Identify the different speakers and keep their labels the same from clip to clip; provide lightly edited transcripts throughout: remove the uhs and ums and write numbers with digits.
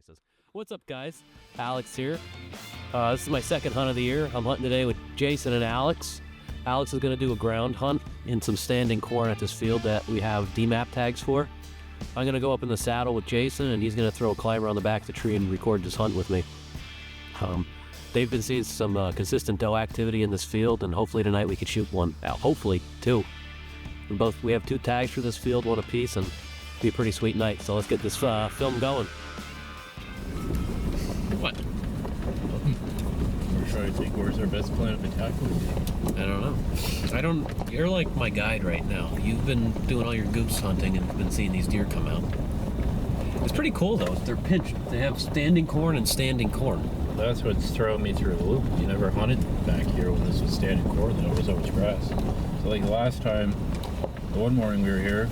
Speaker 1: says, "What's up, guys? Alex here. This is my second hunt of the year. I'm hunting today with Jason and Alex. Alex is going to do a ground hunt in some standing corn at this field that we have DMAP tags for. I'm going to go up in the saddle with Jason, and he's going to throw a climber on the back of the tree and record this hunt with me. They've been seeing some consistent doe activity in this field, and hopefully tonight we can shoot one. Hopefully, two. We have two tags for this field, one apiece, and it'll be a pretty sweet night. So let's get this film going." What?
Speaker 2: We're trying to think where's our best plan of attack would be.
Speaker 1: I don't know. You're like my guide right now. You've been doing all your goose hunting and been seeing these deer come out. It's pretty cool though. They're pinched. They have standing corn and standing corn.
Speaker 2: That's what's throwing me through the loop. You never hunted back here when this was standing corn, though. It was always grass. So like last time, the one morning we were here,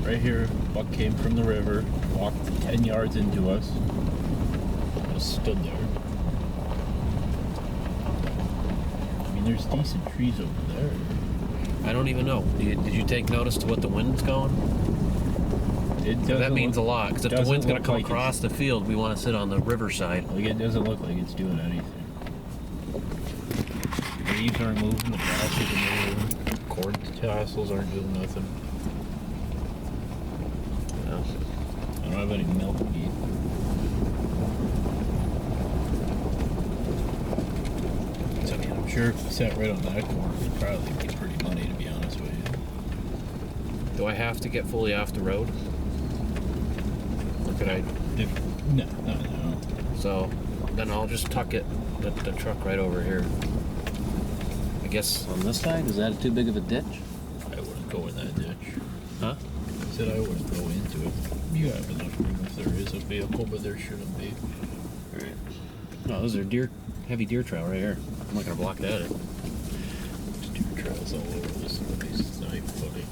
Speaker 2: right here, buck came from the river, walked 10 yards into us, just stood there. I mean, there's decent trees over there.
Speaker 1: I don't even know. Did you take notice to what the wind's going? That means a lot, because if the wind's going to come across the field, we want to sit on the riverside.
Speaker 2: Like, it doesn't look like it's doing anything. The leaves aren't moving, the grasses are moving, cord tassels aren't doing nothing.
Speaker 1: No.
Speaker 2: I don't have any milkweed. So, I mean, I'm sure if we sat right on that corn, it'd probably be pretty money, to be honest with you.
Speaker 1: Do I have to get fully off the road? Or could I?
Speaker 2: No.
Speaker 1: So, then I'll just tuck the truck right over here. I guess on this side? Is that too big of a ditch?
Speaker 2: I wouldn't go in that ditch.
Speaker 1: Huh?
Speaker 2: I said I wouldn't go into it. You have enough room if there is a vehicle, but there shouldn't be.
Speaker 1: Alright. No, those are heavy deer trail right here. I'm not going to block that in.
Speaker 2: There's deer trails all over this place. It's not even funny.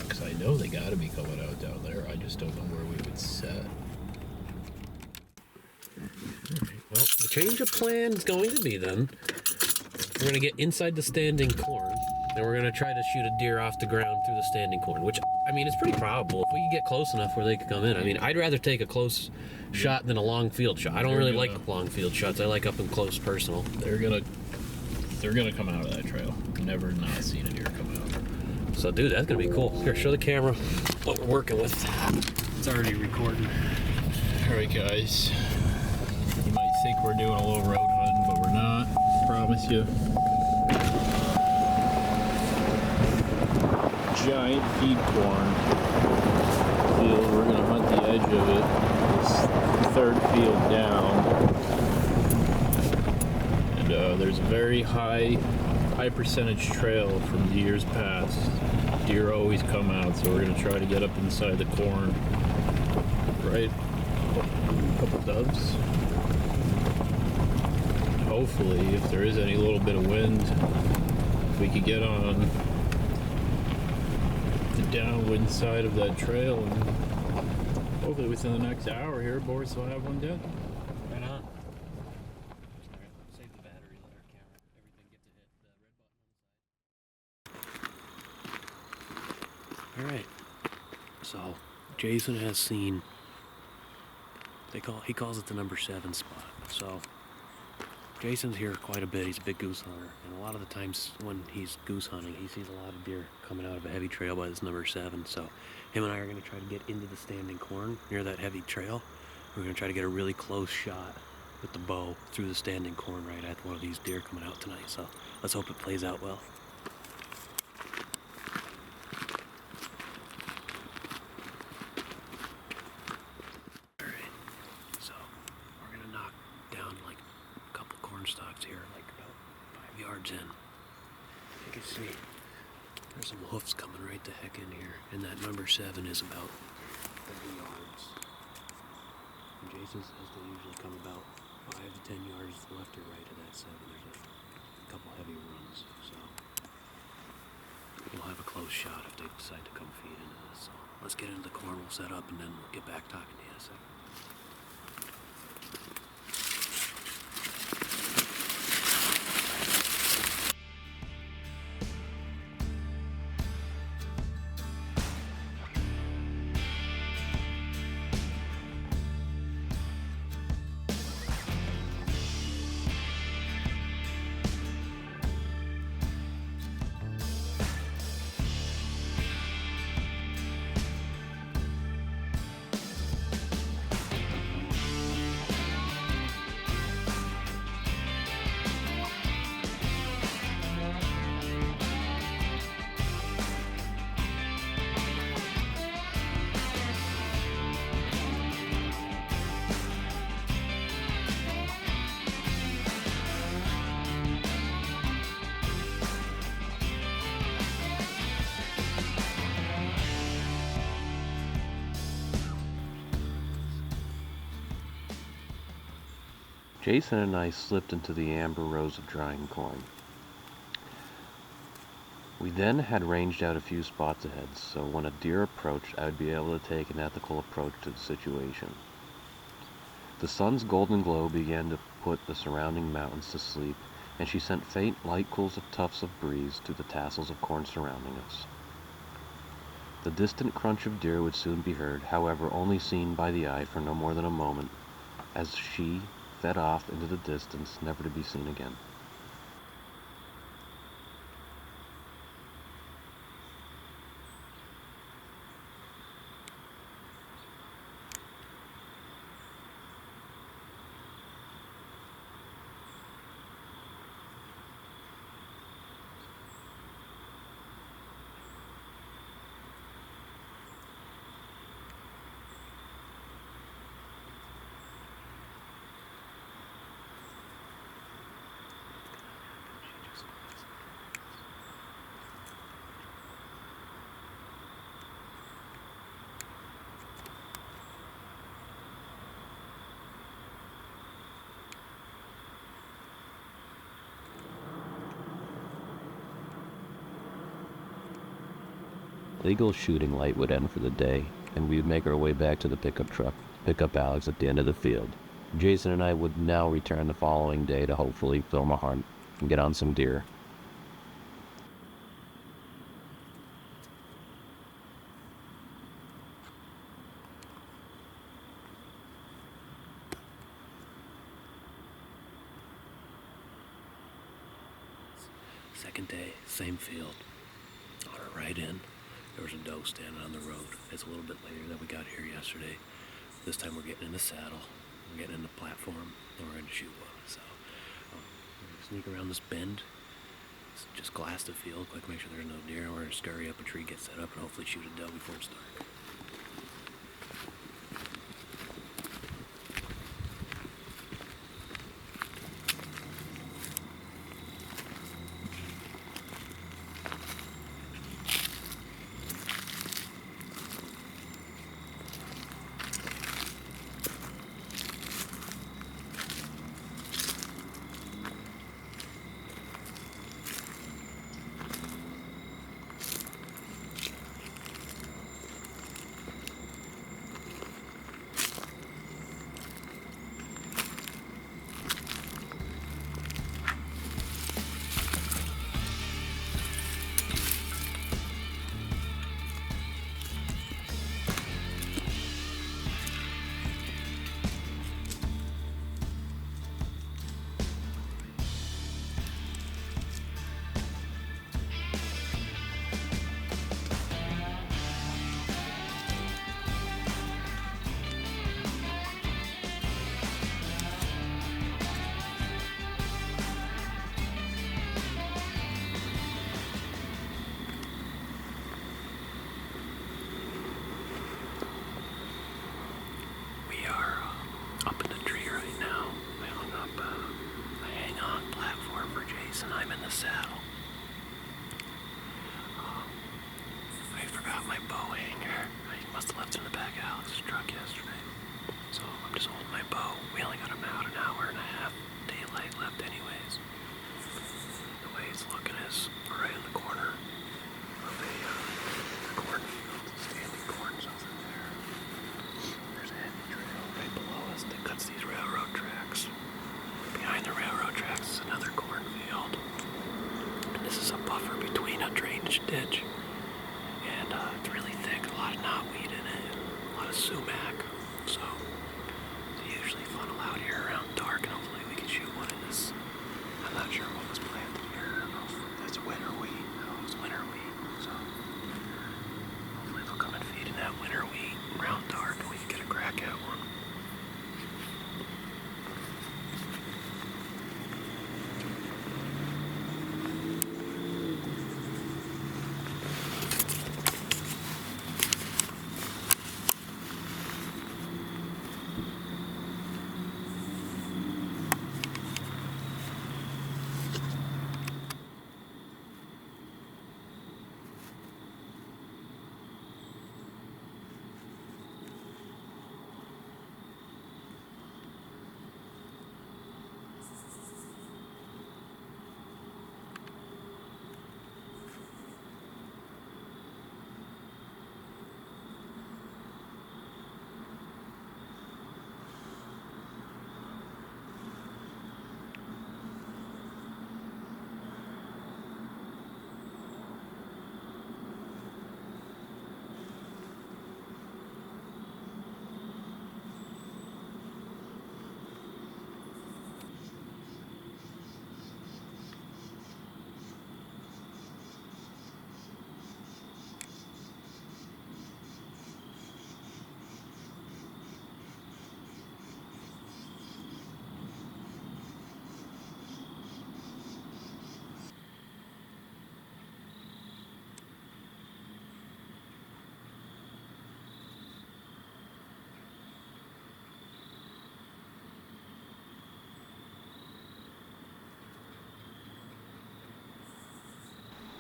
Speaker 2: Because I know they got to be coming out down there. I just don't know where we would set.
Speaker 1: Well, the change of plan is going to be then, we're going to get inside the standing corn, and we're going to try to shoot a deer off the ground through the standing corn, which, I mean, it's pretty probable. If we can get close enough where they could come in. I mean, I'd rather take a close shot than a long field shot. I don't really like long field shots. I like up and close personal.
Speaker 2: They're gonna come out of that trail. Never not seen a deer come out.
Speaker 1: So, dude, that's going to be cool. Here, show the camera what we're working with. It's already recording.
Speaker 2: Alright, guys. You might think we're doing a little road hunting, but we're not. Promise you. Giant feed corn field. We're gonna hunt the edge of it. This third field down. And there's a very high percentage trail from the years past. Deer always come out, so we're gonna try to get up inside the corn. Right? A couple doves. Hopefully, if there is any little bit of wind, we could get on the downwind side of that trail, and hopefully within the next hour here, Boris will have one dead.
Speaker 1: Right on. Alright, save the battery, let our camera, everything get to hit the red button on the side. Alright, so Jason has seen, he calls it the number 7 spot. So Jason's here quite a bit. He's a big goose hunter, and a lot of the times when he's goose hunting, he sees a lot of deer coming out of a heavy trail by this number 7. So him and I are going to try to get into the standing corn near that heavy trail. We're going to try to get a really close shot with the bow through the standing corn right at one of these deer coming out tonight. So let's hope it plays out well. Stalks here, like about 5 yards in. You can see there's some hoofs coming right the heck in here, and that number 7 is about 30 yards. And Jason says they usually come about 5 to 10 yards left or right of that 7. There's a couple heavy runs, so we'll have a close shot if they decide to come feed into this. So let's get into the corn, we'll set up, and then we'll get back talking to you in a second.
Speaker 3: Jason and I slipped into the amber rows of drying corn. We then had ranged out a few spots ahead, so when a deer approached, I would be able to take an ethical approach to the situation. The sun's golden glow began to put the surrounding mountains to sleep, and she sent faint light cools of tufts of breeze through the tassels of corn surrounding us. The distant crunch of deer would soon be heard, however only seen by the eye for no more than a moment, as she fed off into the distance, never to be seen again. Legal shooting light would end for the day, and we would make our way back to the pickup truck, pick up Alex at the end of the field. Jason and I would now return the following day to hopefully film a hunt and get on some deer.
Speaker 1: Second day, same field. On our right in, there was a doe standing on the road. It's a little bit later than we got here yesterday. This time we're getting in the saddle, we're getting in the platform, and we're going to shoot one. So we're going to sneak around this bend, just glass the field, quick, make sure there's no deer. We're going to scurry up a tree, get set up, and hopefully shoot a doe before it's dark.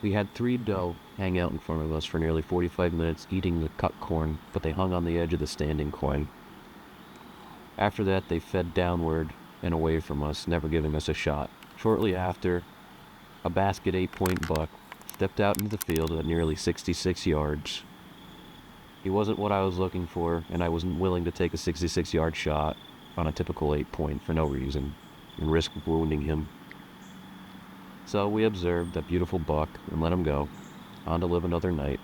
Speaker 3: We had 3 doe hang out in front of us for nearly 45 minutes eating the cut corn, but they hung on the edge of the standing corn. After that, they fed downward and away from us, never giving us a shot. Shortly after, a basket 8-point buck stepped out into the field at nearly 66 yards. He wasn't what I was looking for, and I wasn't willing to take a 66-yard shot on a typical 8-point for no reason and risk wounding him. So we observed that beautiful buck and let him go, on to live another night.